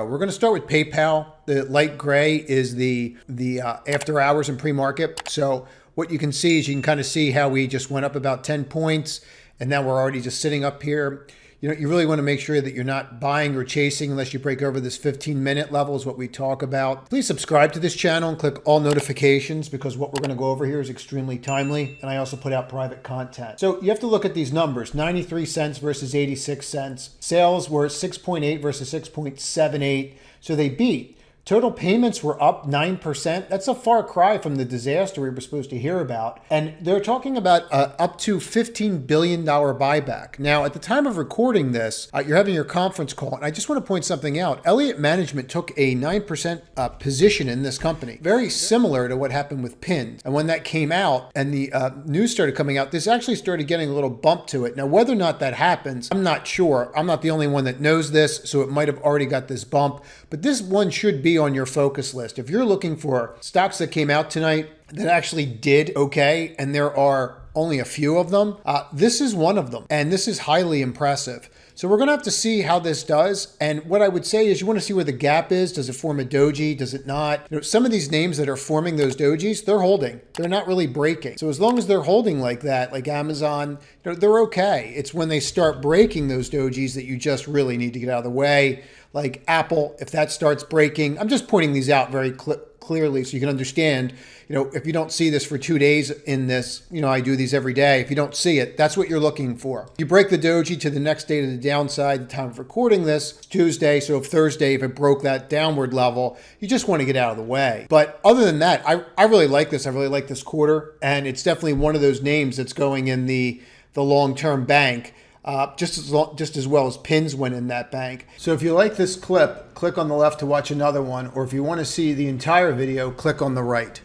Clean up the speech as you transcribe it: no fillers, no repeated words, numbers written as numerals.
We're going to start with PayPal. The light gray is the after hours and pre-market. So what you can see is you can kind of see how we just went up about 10 points and now we're already just sitting up here. You know, you really want to make sure that you're not buying or chasing unless you break over this 15-minute level is what we talk about. Please subscribe to this channel and click all notifications because what we're going to go over here is extremely timely. And I also put out private content. So you have to look at these numbers, 93 cents versus 86 cents. Sales were 6.8 versus 6.78. So they beat. Total payments were up 9%. That's a far cry from the disaster we were supposed to hear about. And they're talking about up to $15 billion buyback. Now, at the time of recording this, you're having your conference call. And I just want to point something out. Elliott Management took a 9% position in this company, very similar to what happened with PIN. And when that came out and the news started coming out, this actually started getting a little bump to it. Now, whether or not that happens, I'm not sure. I'm not the only one that knows this, so it might have already got this bump. But this one should be on your focus list. If you're looking for stocks that came out tonight that actually did okay, and there are only a few of them, this is one of them. And this is highly impressive. So we're going to have to see how this does. And what I would say is you want to see where the gap is. Does it form a doji? Does it not? You know, some of these names that are forming those dojis, they're holding. They're not really breaking. So as long as they're holding like that, like Amazon, they're okay. It's when they start breaking those dojis that you just really need to get out of the way. Like Apple, if that starts breaking, I'm just pointing these out very clearly so you can understand, if you don't see this for 2 days in this, I do these every day. If you don't see it, that's what you're looking for. You break the doji to the next day to the downside, the time of recording this, Tuesday. So if Thursday, if it broke that downward level, you just want to get out of the way. But other than that, I really like this. I really like this quarter. And it's definitely one of those names that's going in the long-term bank. Just as well as pins went in that bank. So if you like this clip, click on the left to watch another one, or if you want to see the entire video, click on the right.